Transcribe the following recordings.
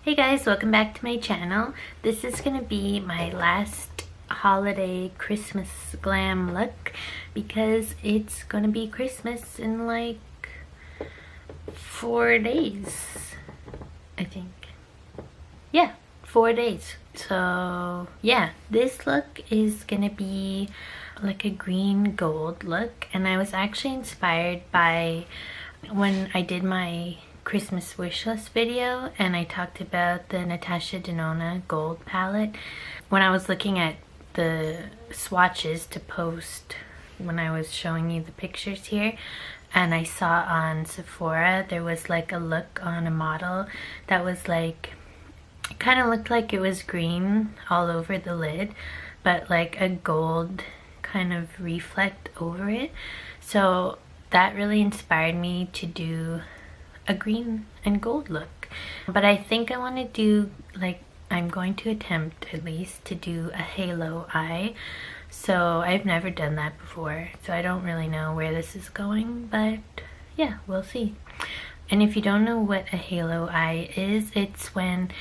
Hey guys, welcome back to my channel. This is gonna be my last holiday Christmas glam look because it's gonna be Christmas in like 4 days, I think. Yeah, 4 days. So yeah, this look is gonna be like a green gold look, and I was actually inspired by when I did my Christmas wish list video and I talked about the Anastasia gold palette. When I was looking at the swatches to post when I was showing you the pictures here, and I saw on Sephora there was like a look on a model that was like, it kind of looked like it was green all over the lid but like a gold kind of reflect over it. So that really inspired me to do a green and gold look. But I think I want to do, like, I'm going to attempt at least to do a halo eye. So I've never done that before, so I don't really know where this is going, but yeah, we'll see. And if you don't know what a halo eye is, it's when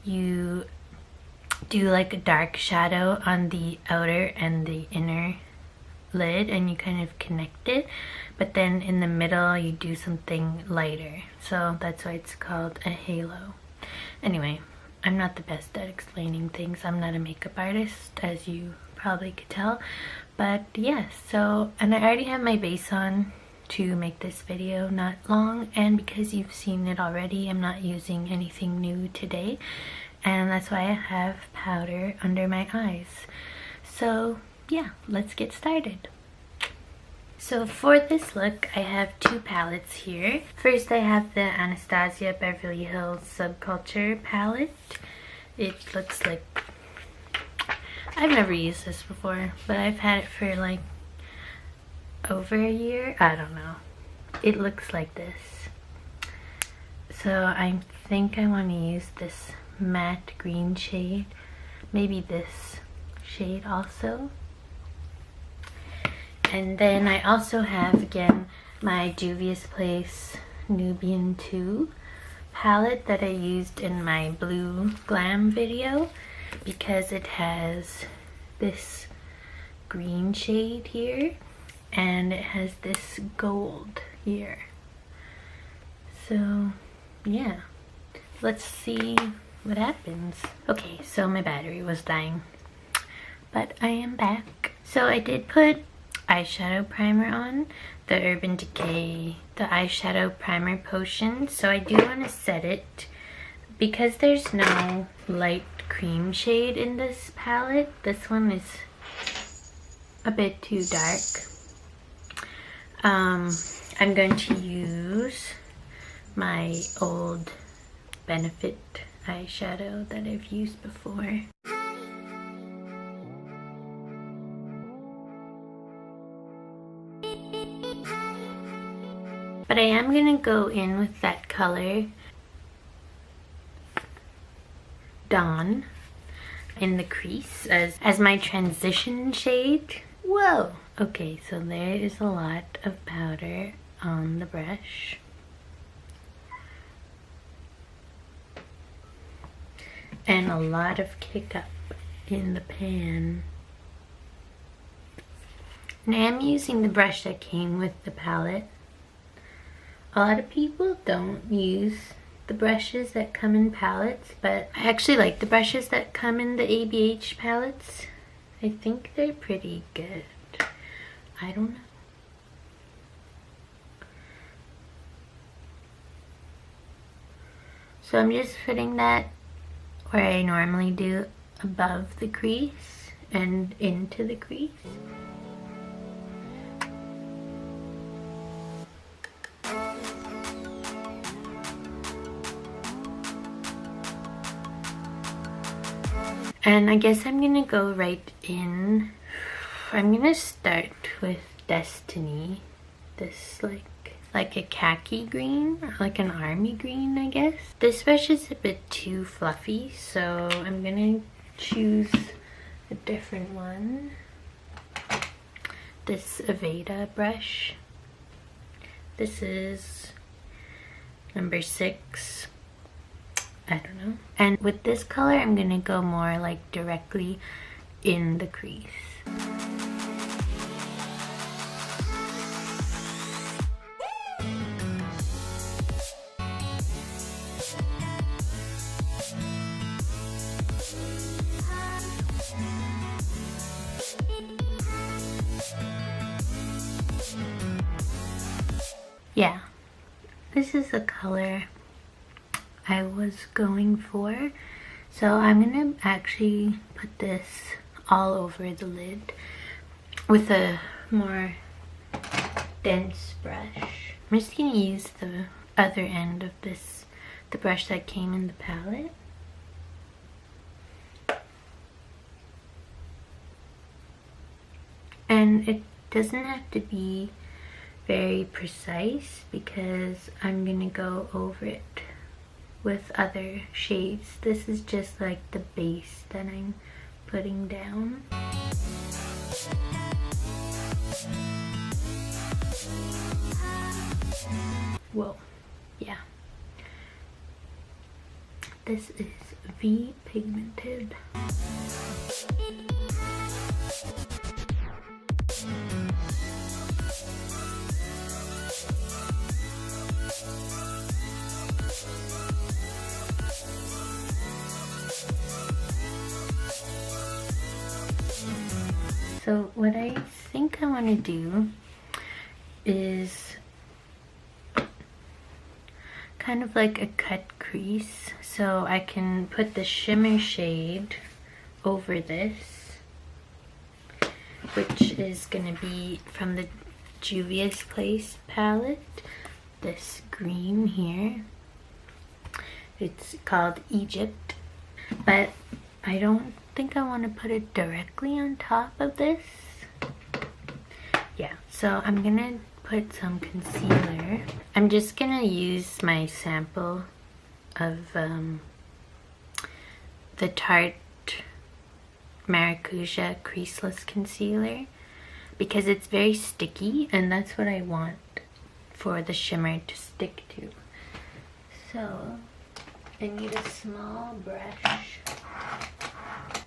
you do like a dark shadow on the outer and the inner lid and you kind of connect it, but then in the middle you do something lighter, so that's why it's called a halo. Anyway, I'm not the best at explaining things. I'm not a makeup artist, as you probably could tell, but yeah. So, and I already have my base on to make this video not long, and because you've seen it already, I'm not using anything new today, and that's why I have powder under my eyes. So yeah, let's get started. So for this look, I have two palettes here. First, I have the Anastasia Beverly Hills Subculture palette. It looks like, I've never used this before, but I've had it for like over a year. I don't know. It looks like this. So I think I want to use this matte green shade. Maybe this shade also. And then I also have, again, my Juvia's Place Nubian 2 palette that I used in my blue glam video because it has this green shade here and it has this gold here. So yeah, let's see what happens. Okay, so my battery was dying, but I am back. So I did put eyeshadow primer on, the Urban Decay, the eyeshadow primer potion. So I do want to set it because there's no light cream shade in this palette. This one is a bit too dark. I'm going to use my old Benefit eyeshadow that I've used before. But I am going to go in with that color, Dawn, in the crease as my transition shade. Whoa! Okay, so there is a lot of powder on the brush. And a lot of kick up in the pan. And I am using the brush that came with the palette. A lot of people don't use the brushes that come in palettes, but I actually like the brushes that come in the ABH palettes. I think they're pretty good. I don't know. So I'm just putting that where I normally do, above the crease and into the crease. And I guess I'm gonna go right in. I'm gonna start with Destiny. This like a khaki green, or like an army green, I guess. This brush is a bit too fluffy, so I'm gonna choose a different one. This Aveda brush. This is number 6. I don't know. And with this color, I'm gonna go more like directly in the crease. Yeah, this is the color I was going for. So I'm gonna actually put this all over the lid with a more dense brush. I'm just gonna use the other end of this, the brush that came in the palette. And it doesn't have to be very precise because I'm gonna go over it with other shades. This is just like the base that I'm putting down. Whoa, yeah. This is V pigmented. So what I think I want to do is kind of like a cut crease, so I can put the shimmer shade over this, which is going to be from the Juvia's Place palette, this green here. It's called Egypt, but I don't think I want to put it directly on top of this. Yeah, so I'm gonna put some concealer. I'm just gonna use my sample of the Tarte Maracuja Creaseless Concealer because it's very sticky and that's what I want for the shimmer to stick to. So I need a small brush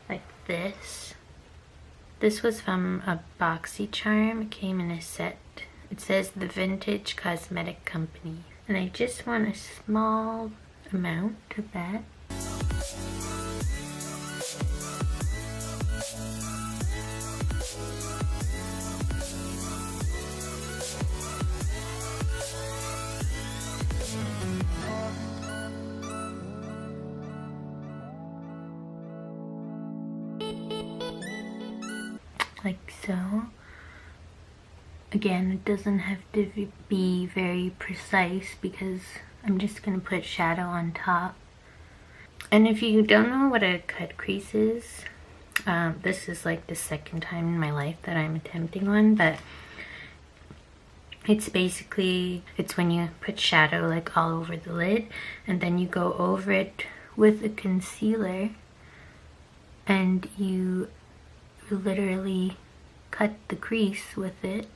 like this. This was from a Boxycharm. It came in a set. It says the Vintage Cosmetic Company. And I just want a small amount of that. Like so. Again, it doesn't have to be very precise because I'm just going to put shadow on top. And if you don't know what a cut crease is, this is like the second time in my life that I'm attempting one, but it's basically, it's when you put shadow like all over the lid and then you go over it with a concealer and you literally cut the crease with it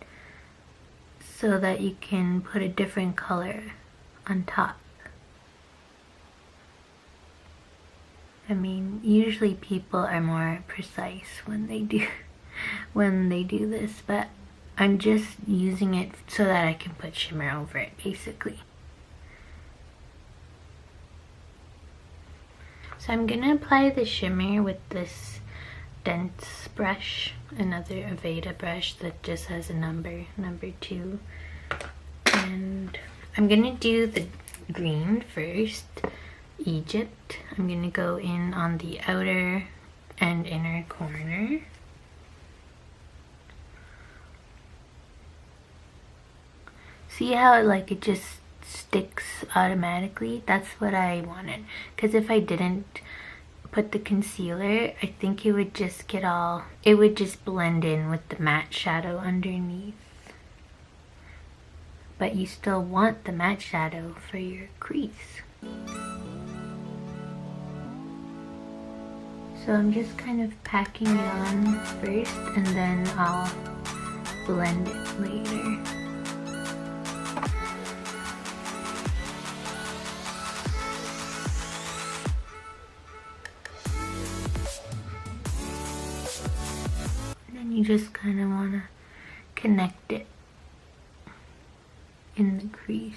so that you can put a different color on top. I mean, usually people are more precise when they do this, but I'm just using it so that I can put shimmer over it, basically. So I'm gonna apply the shimmer with this dense brush, another Aveda brush that just has a number 2. And I'm gonna do the green first, Egypt. I'm gonna go in on the outer and inner corner. See how it just sticks automatically? That's what I wanted, because if I didn't put the concealer, I think it would just get all, it would just blend in with the matte shadow underneath. But you still want the matte shadow for your crease. So I'm just kind of packing it on first and then I'll blend it later. You just kind of want to connect it in the crease.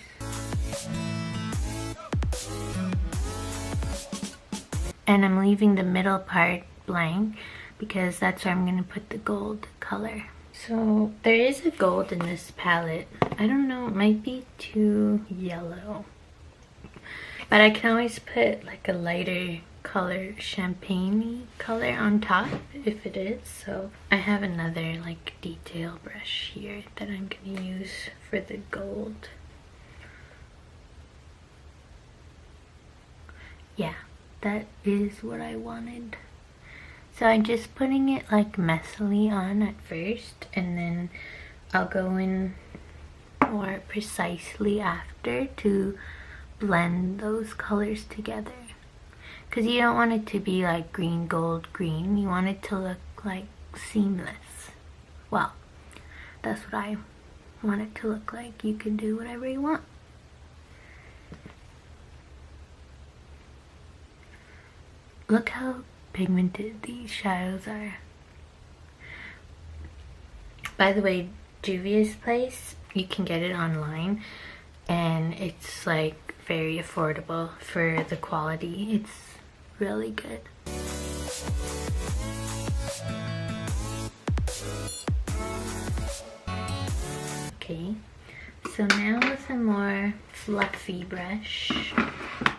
And I'm leaving the middle part blank because that's where I'm going to put the gold color. So there is a gold in this palette. I don't know, it might be too yellow. But I can always put like a lighter color, champagne color on top if it is. So I have another like detail brush here that I'm going to use for the gold. Yeah, that is what I wanted. So I'm just putting it like messily on at first, and then I'll go in more precisely after to blend those colors together. Because you don't want it to be like green, gold, green. You want it to look like seamless. Well, that's what I want it to look like. You can do whatever you want. Look how pigmented these shadows are. By the way, Juvia's Place, you can get it online and it's like very affordable for the quality. It's really good. Okay, so now with a more fluffy brush, I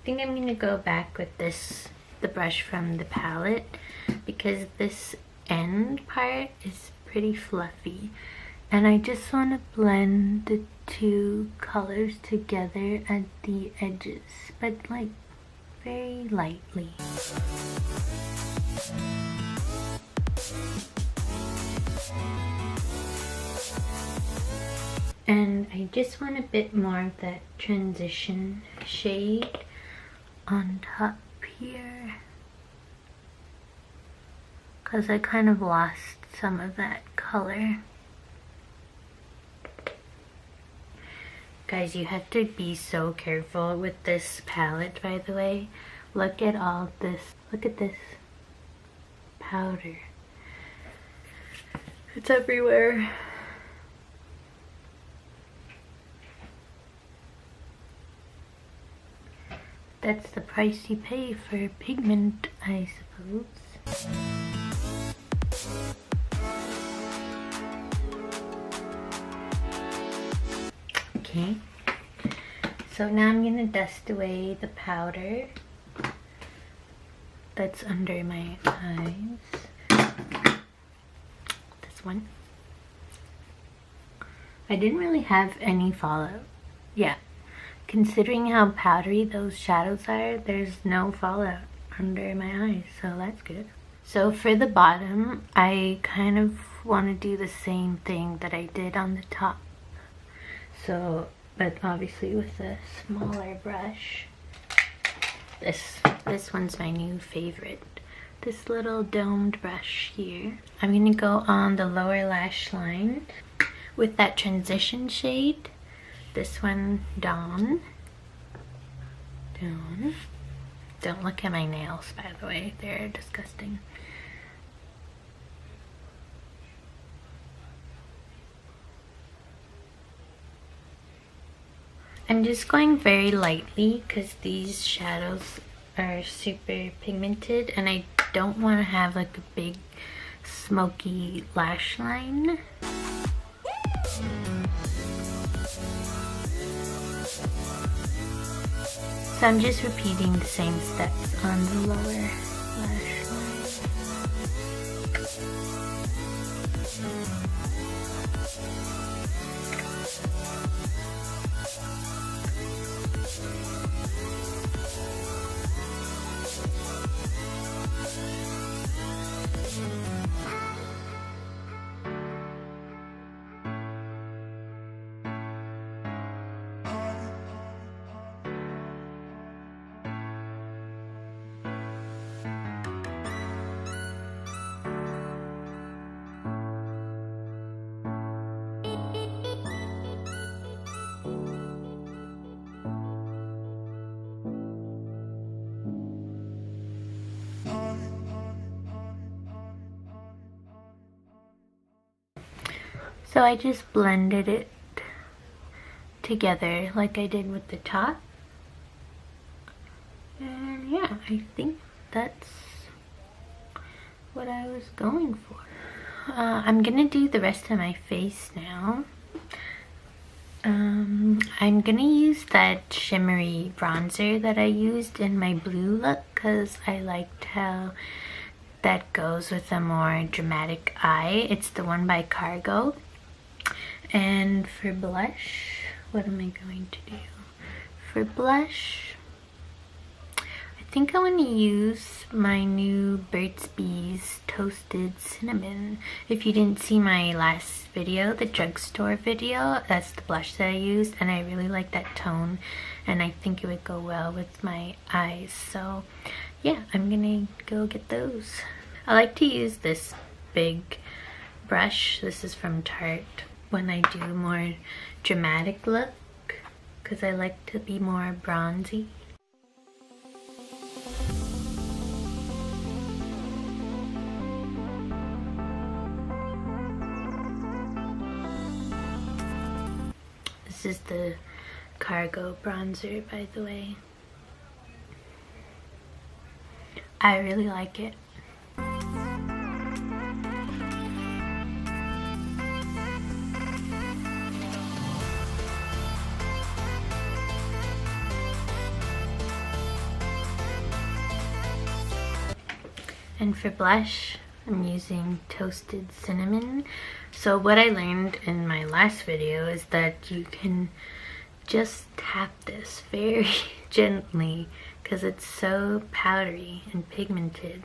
think I'm going to go back with the brush from the palette, because this end part is pretty fluffy and I just want to blend the two colors together at the edges, but like very lightly. And I just want a bit more of that transition shade on top here, because I kind of lost some of that color. Guys, you have to be so careful with this palette, by the way. Look at all this, look at this powder. It's everywhere. That's the price you pay for pigment, I suppose. Okay, so now I'm gonna dust away the powder that's under my eyes. This one. I didn't really have any fallout. Yeah. Considering how powdery those shadows are, there's no fallout under my eyes, so that's good. So for the bottom, I kind of want to do the same thing that I did on the top. So, but obviously with a smaller brush. This one's my new favorite. This little domed brush here. I'm going to go on the lower lash line with that transition shade. This one, Dawn. Don't look at my nails, by the way. They're disgusting. I'm just going very lightly because these shadows are super pigmented and I don't want to have like a big smoky lash line. So I'm just repeating the same steps on the lower lash line. So I just blended it together like I did with the top. And yeah, I think that's what I was going for. I'm gonna do the rest of my face now. I'm gonna use that shimmery bronzer that I used in my blue look because I liked how that goes with a more dramatic eye. It's the one by Cargo. And for blush, what am I going to do? For blush, I think I want to use my new Burt's Bees Toasted Cinnamon. If you didn't see my last video, the drugstore video, that's the blush that I used, and I really like that tone, and I think it would go well with my eyes. So yeah, I'm gonna go get those. I like to use this big brush. This is from Tarte when I do more dramatic look because I like to be more bronzy. This is the Cargo bronzer, by the way. I really like it. And for blush, I'm using Toasted Cinnamon. So what I learned in my last video is that you can just tap this very gently because it's so powdery and pigmented.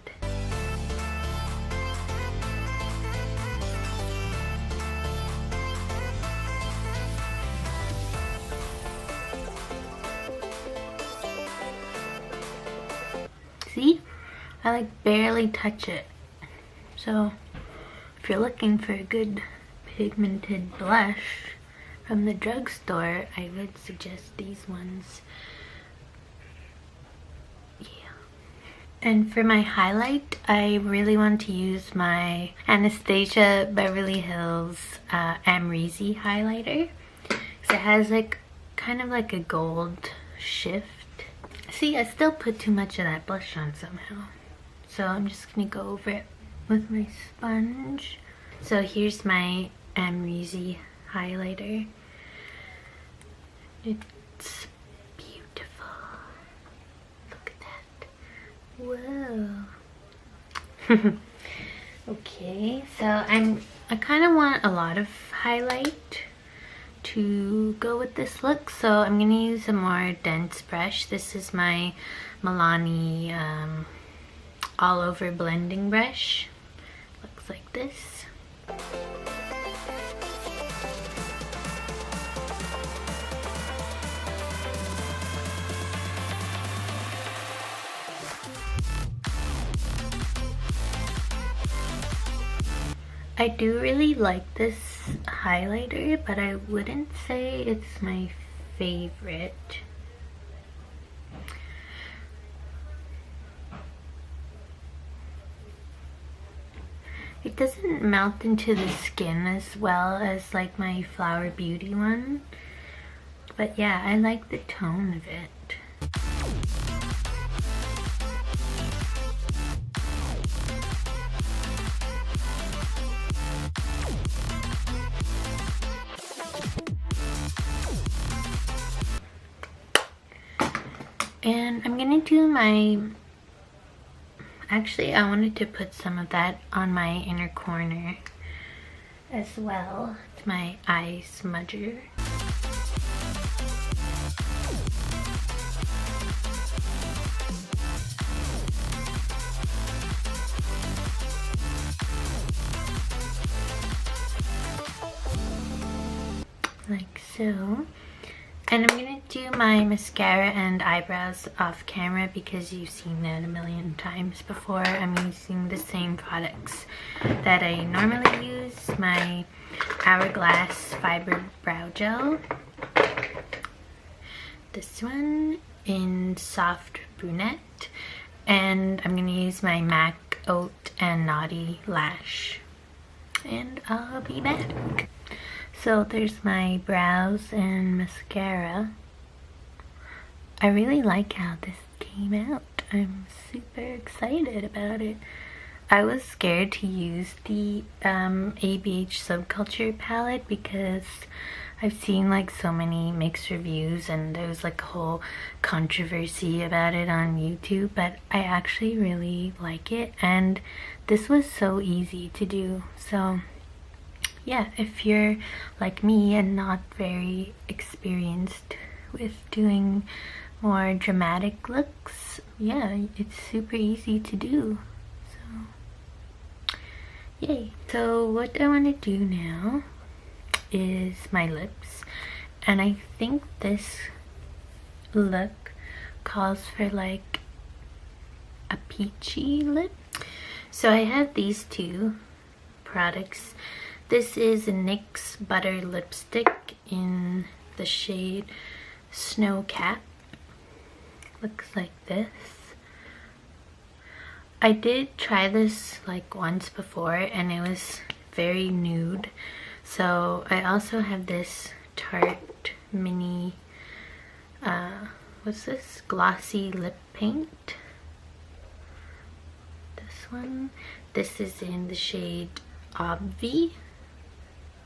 See? I like barely touch it. So if you're looking for a good pigmented blush from the drugstore, I would suggest these ones. Yeah. And for my highlight, I really want to use my Anastasia Beverly Hills Amrezy highlighter. Because it has like kind of like a gold shift. See, I still put too much of that blush on somehow. So I'm just gonna go over it with my sponge. So here's my Amrezy highlighter. It's beautiful. Look at that. Whoa. Okay, so I kind of want a lot of highlight to go with this look, so I'm gonna use a more dense brush. This is my Milani all over blending brush. Looks like this. I do really like this highlighter, but I wouldn't say it's my favorite. It doesn't melt into the skin as well as like my Flower Beauty one. But yeah, I like the tone of it. And I'm gonna do my... Actually, I wanted to put some of that on my inner corner as well. It's my eye smudger. Like so. And I'm gonna do my mascara and eyebrows off camera because you've seen that a million times before. I'm using the same products that I normally use. My Hourglass Fiber Brow Gel. This one in Soft Brunette. And I'm gonna use my MAC Haute and Naughty Lash. And I'll be back. So there's my brows and mascara. I really like how this came out. I'm super excited about it. I was scared to use the ABH Subculture palette because I've seen like so many mixed reviews and there was like a whole controversy about it on YouTube, but I actually really like it and this was so easy to do. So yeah, if you're like me and not very experienced with doing more dramatic looks, yeah, it's super easy to do. So yay. So what I want to do now is my lips, and I think this look calls for like a peachy lip. So I have these two products. This is a NYX Butter Lipstick in the shade Snow Cap. Looks like this. I did try this like once before and it was very nude. So I also have this Tarte mini, what's this? Glossy lip paint. This one. This is in the shade Obvi.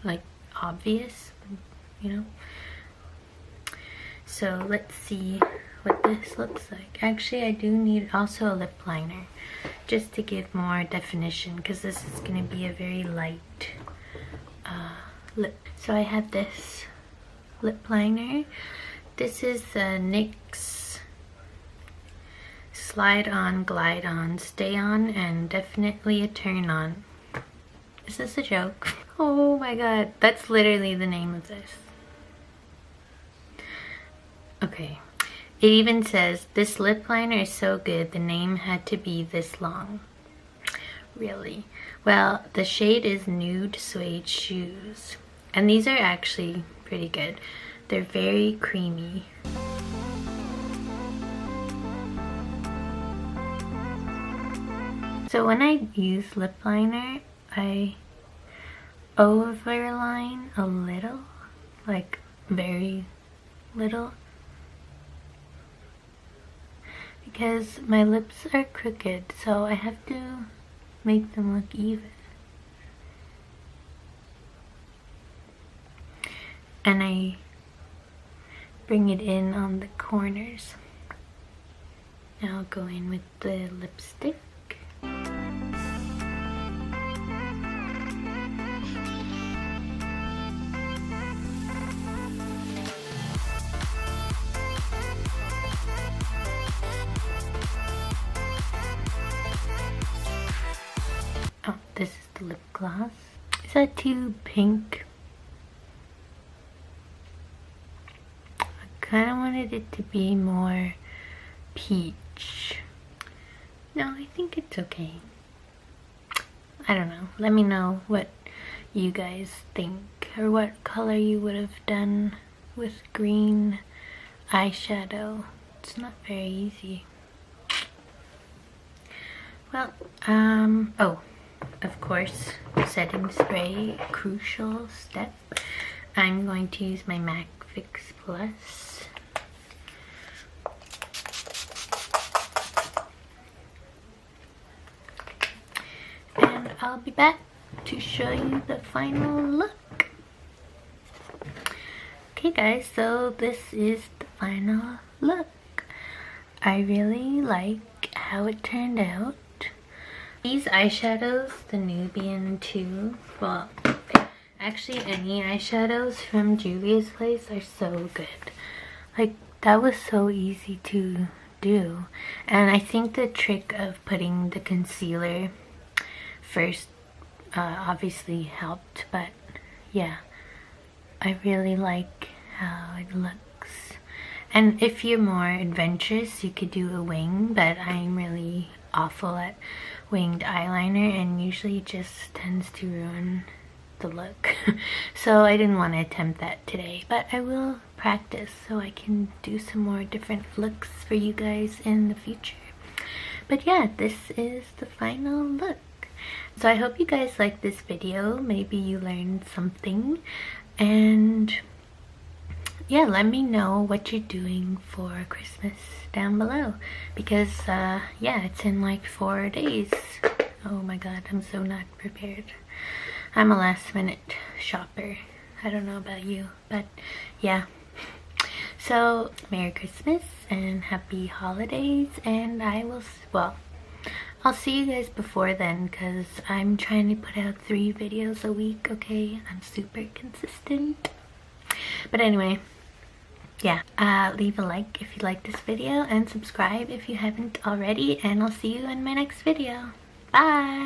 Like obvious, you know. So let's see what this looks like. Actually, I do need also a lip liner just to give more definition because this is going to be a very light lip. So I have this lip liner. This is the NYX Slide On, Glide On, Stay On, and Definitely a Turn On. Is this a joke? Oh my god, that's literally the name of this. Okay, it even says, this lip liner is so good, the name had to be this long. Really? Well, the shade is Nude Suede Shoes. And these are actually pretty good. They're very creamy. So when I use lip liner, I overline a little, like very little, because my lips are crooked, so I have to make them look even. And I bring it in on the corners. Now I'll go in with the lipstick. Oh, this is the lip gloss. Is that too pink? I kind of wanted it to be more peach. No, I think it's okay. I don't know. Let me know what you guys think or what color you would have done with green eyeshadow. It's not very easy. Well, oh, of course, setting spray, crucial step. I'm going to use my MAC Fix Plus. And I'll be back to show you the final look. Okay guys, so this is the final look. I really like how it turned out. These eyeshadows, the Nubian 2, well, actually any eyeshadows from Juvia's Place are so good. Like, that was so easy to do. And I think the trick of putting the concealer first obviously helped, but yeah, I really like how it looks. And if you're more adventurous, you could do a wing, but I'm really awful at winged eyeliner and usually just tends to ruin the look. So I didn't want to attempt that today, but I will practice so I can do some more different looks for you guys in the future. But yeah, this is the final look. So I hope you guys liked this video. Maybe you learned something. And yeah, let me know what you're doing for Christmas down below, because yeah, it's in like 4 days. Oh my god, I'm so not prepared. I'm a last minute shopper. I don't know about you, but yeah. So Merry Christmas and Happy Holidays, and I will, well, I'll see you guys before then, because I'm trying to put out 3 videos a week, okay? I'm super consistent. But anyway, yeah, leave a like if you like this video and subscribe if you haven't already, and I'll see you in my next video. Bye!